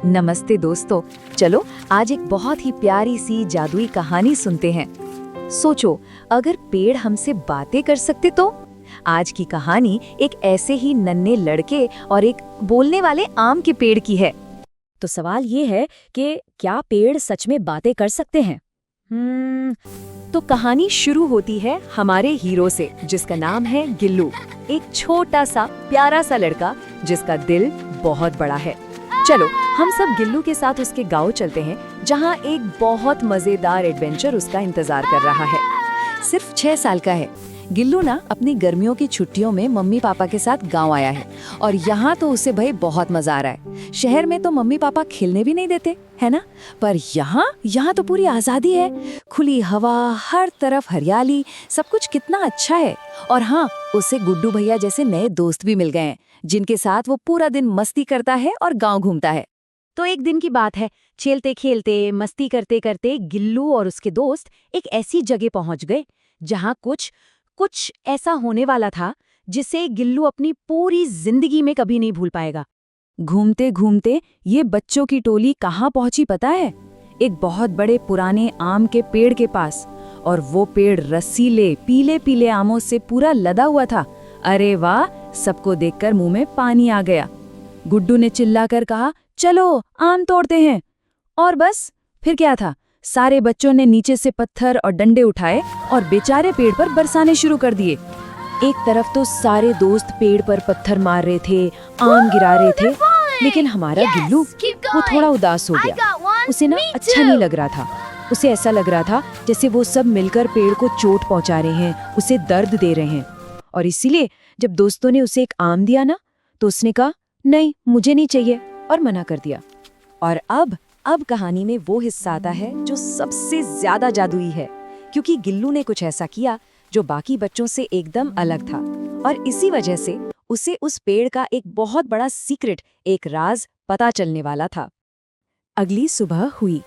नमस्ते दोस्तों, चलो आज एक बहुत ही प्यारी सी जादुई कहानी सुनते हैं। सोचो, अगर पेड़ हमसे बातें कर सकते तो? आज की कहानी एक ऐसे ही नन्हे लड़के और एक बोलने वाले आम के पेड़ की है। तो सवाल ये है कि क्या पेड़ सच में बातें कर सकते हैं? तो कहानी शुरू होती है हमारे हीरो से, जिसका नाम है गिल्लू। एक छोटा सा प्यारा सा लड़का जिसका दिल बहुत बड़ा है। चलो हम सब गिल्लू के साथ उसके गांव चलते हैं, जहां एक बहुत मजेदार एडवेंचर उसका इंतजार कर रहा है। सिर्फ 6 साल का है गिल्लू ना, अपनी गर्मियों की छुट्टियों में मम्मी पापा के साथ गांव आया है। और यहाँ तो उसे भाई बहुत मजा आ रहा है। शहर में तो मम्मी पापा खेलने भी नहीं देते, है ना? पर यहाँ तो पूरी आजादी है, खुली हवा, हर तरफ हरियाली, सब कुछ कितना अच्छा है। और हाँ, उसे गुड्डू भैया जैसे नए दोस्त भी मिल गए हैं, जिनके साथ वो पूरा दिन मस्ती करता है और गाँव घूमता है। तो एक दिन की बात है, खेलते खेलते मस्ती करते करते गिल्लू और उसके दोस्त एक ऐसी जगह पहुंच गए जहां कुछ ऐसा होने वाला था जिसे गिल्लू अपनी पूरी जिंदगी में कभी नहीं भूल पाएगा। घूमते घूमते ये बच्चों की टोली कहाँ पहुंची पता है? एक बहुत बड़े पुराने आम के पेड़ के पास। और वो पेड़ रसीले पीले पीले आमों से पूरा लदा हुआ था। अरे वाह, सबको देखकर मुंह में पानी आ गया। गुड्डू ने चिल्लाकर कहा, चलो आम तोड़ते हैं। और बस फिर क्या था, सारे बच्चों ने नीचे से पत्थर और डंडे उठाए और बेचारे पेड़ पर बरसाने शुरू कर दिए। एक तरफ तो सारे दोस्त पेड़ पर पत्थर मार रहे थे, आम गिरा रहे थे, लेकिन हमारा गिल्लू वो थोड़ा उदास हो गया। उसे ना अच्छा नहीं लग रहा था। उसे ऐसा लग रहा था जैसे वो सब मिलकर पेड़ को चोट पहुंचा रहे हैं, उसे दर्द दे रहे हैं। और इसीलिए जब दोस्तों ने उसे एक आम दिया ना, तो उसने कहा, नहीं मुझे नहीं चाहिए, और मना कर दिया। और अब कहानी में वो हिस्सा आता है जो सबसे ज्यादा जादुई है, क्योंकि गिल्लू ने कुछ ऐसा किया जो बाकी बच्चों से एकदम अलग था। और इसी वजह से उसे उस पेड़ का एक बहुत बड़ा सीक्रेट, एक राज पता चलने वाला था। अगली सुबह हुई।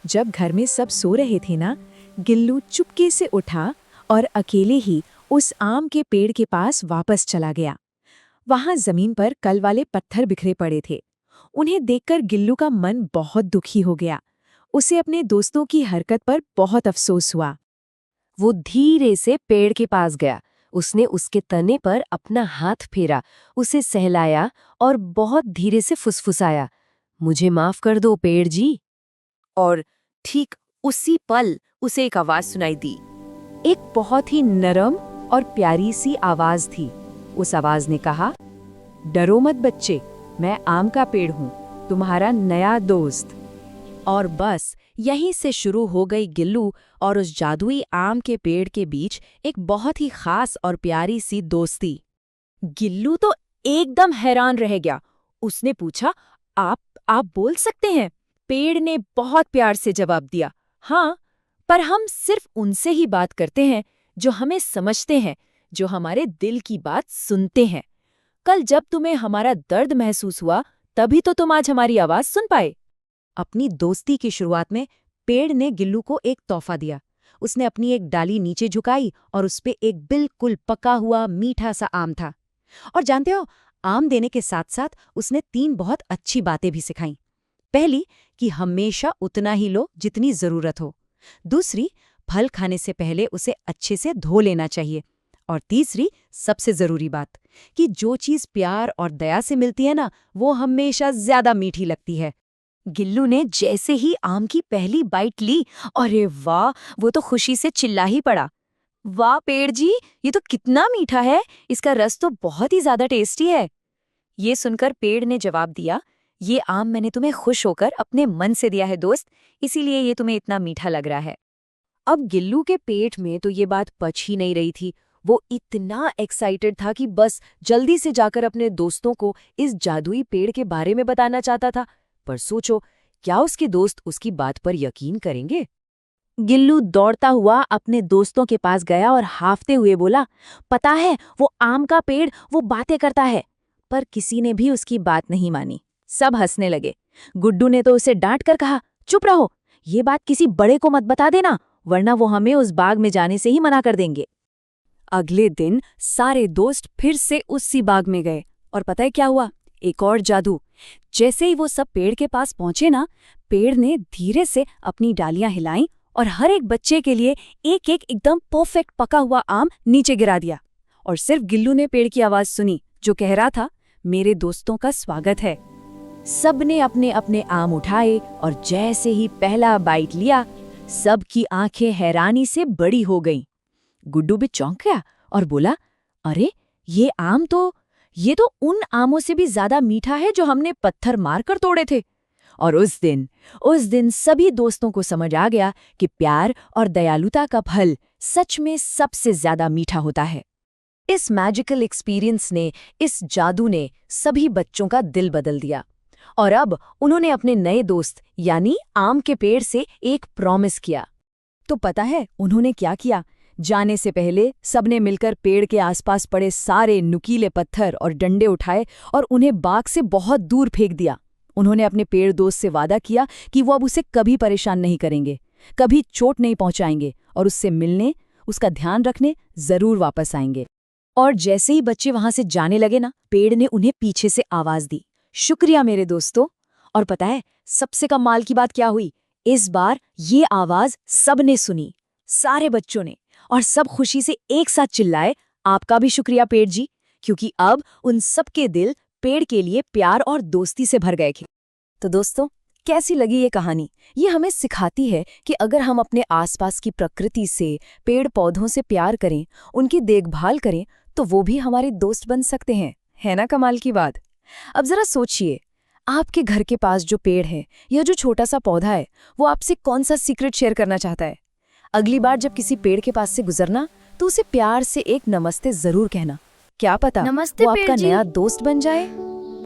जब घर में सब सो रहे थे ना, गिल्लू चुपके से उठा और अकेले ही उस आम के पेड़ के पास वापस चला गया। वहां जमीन पर कल वाले पत्थर बिखरे पड़े थे। उन्हें देखकर गिल्लू का मन बहुत दुखी हो गया। उसे अपने दोस्तों की हरकत पर बहुत अफसोस हुआ। वो धीरे से पेड़ के पास गया। उसने उसके तने पर अपना हाथ फेरा, उसे सहलाया और बहुत धीरे से फुसफुसाया, मुझे माफ कर दो पेड़ जी। और ठीक उसी पल उसे एक आवाज सुनाई दी। एक बहुत ही नरम और प्यारी सी आवाज थी। उस आवाज ने कहा, डरो मत बच्चे, मैं आम का पेड़ हूँ, तुम्हारा नया दोस्त। और बस यहीं से शुरू हो गई गिल्लू और उस जादुई आम के पेड़ के बीच एक बहुत ही खास और प्यारी सी दोस्ती। गिल्लू तो एकदम हैरान रह गया। उसने पूछा, आप बोल सकते हैं? पेड़ ने बहुत प्यार से जवाब दिया, हाँ, पर हम सिर्फ उनसे ही बात करते हैं जो हमें समझते हैं, जो हमारे दिल की बात सुनते हैं। कल जब तुम्हें हमारा दर्द महसूस हुआ, तभी तो तुम आज हमारी आवाज सुन पाए। अपनी दोस्ती की शुरुआत में पेड़ ने गिल्लू को एक तोहफा दिया। उसने अपनी एक डाली नीचे झुकाई और उसपे एक बिल्कुल पका हुआ मीठा सा आम था। और जानते हो, आम देने के साथ साथ उसने 3 बहुत अच्छी बातें भी सिखाई। पहली, कि हमेशा उतना ही लो जितनी जरूरत हो। दूसरी, फल खाने से पहले उसे अच्छे से धो लेना चाहिए। और तीसरी, सबसे जरूरी बात, कि जो चीज प्यार और दया से मिलती है ना, वो हमेशा ज्यादा मीठी लगती है। गिल्लू ने जैसे ही आम की पहली बाइट ली, अरे वाह, वो तो खुशी से चिल्ला ही पड़ा, वाह पेड़ जी, ये तो कितना मीठा है, इसका रस तो बहुत ही ज्यादा टेस्टी है। ये सुनकर पेड़ ने जवाब दिया, ये आम मैंने तुम्हें खुश होकर अपने मन से दिया है दोस्त, इसीलिए ये तुम्हें इतना मीठा लग रहा है। अब गिल्लू के पेट में तो ये बात पच ही नहीं रही थी। वो इतना एक्साइटेड था कि बस जल्दी से जाकर अपने दोस्तों को इस जादुई पेड़ के बारे में बताना चाहता था। पर सोचो, क्या उसके दोस्त उसकी बात पर यकीन करेंगे? गिल्लू दौड़ता हुआ अपने दोस्तों के पास गया और हांफते हुए बोला, पता है, वो आम का पेड़ वो बातें करता है। पर किसी ने भी उसकी बात नहीं मानी। सब हंसने लगे। गुड्डू ने तो उसे डांट कर कहा, चुप रहो, ये बात किसी बड़े को मत बता देना, वरना वो हमें उस बाग में जाने से ही मना कर देंगे। अगले दिन सारे दोस्त फिर से उसी बाग में गए और पता है क्या हुआ? एक और जादू। जैसे ही वो सब पेड़ के पास पहुंचे ना, पेड़ ने धीरे से अपनी डालियां हिलाईं और हर एक बच्चे के लिए एक एक एकदम परफेक्ट पका हुआ आम नीचे गिरा दिया। और सिर्फ गिल्लू ने पेड़ की आवाज सुनी जो कह रहा था, मेरे दोस्तों का स्वागत है। सबने अपने अपने आम उठाए और जैसे ही पहला बाइट लिया, सबकी आंखें हैरानी से बड़ी हो गईं। गुड्डू भी चौंक गया और बोला, अरे ये तो उन आमों से भी ज्यादा मीठा है जो हमने पत्थर मारकर तोड़े थे। और उस दिन सभी दोस्तों को समझ आ गया कि प्यार और दयालुता का फल सच में सबसे ज्यादा मीठा होता है। इस मैजिकल एक्सपीरियंस ने, इस जादू ने सभी बच्चों का दिल बदल दिया और अब उन्होंने अपने नए दोस्त यानी आम के पेड़ से एक प्रॉमिस किया। तो पता है उन्होंने क्या किया? जाने से पहले सबने मिलकर पेड़ के आसपास पड़े सारे नुकीले पत्थर और डंडे उठाए और उन्हें बाग से बहुत दूर फेंक दिया। उन्होंने अपने पेड़ दोस्त से वादा किया कि वो अब उसे कभी परेशान नहीं करेंगे, कभी चोट नहीं पहुंचाएंगे और उससे मिलने, उसका ध्यान रखने जरूर वापस आएंगे। और जैसे ही बच्चे वहां से जाने लगे ना, पेड़ ने उन्हें पीछे से आवाज दी, शुक्रिया मेरे दोस्तों। और पता है सबसे कमाल की बात क्या हुई? इस बार ये आवाज सबने सुनी, सारे बच्चों ने, और सब खुशी से एक साथ चिल्लाए, आपका भी शुक्रिया पेड़ जी, क्योंकि अब उन सबके दिल पेड़ के लिए प्यार और दोस्ती से भर गए थे। तो दोस्तों, कैसी लगी ये कहानी? ये हमें सिखाती है कि अगर हम अपने आसपास की प्रकृति से, पेड़ पौधों से प्यार करें, उनकी देखभाल करें, तो वो भी हमारे दोस्त बन सकते हैं। है ना कमाल की बात? अब जरा सोचिए, आपके घर के पास जो पेड़ है या जो छोटा सा पौधा है, वो आपसे कौन सा सीक्रेट शेयर करना चाहता है? अगली बार जब किसी पेड़ के पास से गुजरना, तो उसे प्यार से एक नमस्ते जरूर कहना। क्या पता नमस्ते वो पेड़ आपका जी। नया दोस्त बन जाए।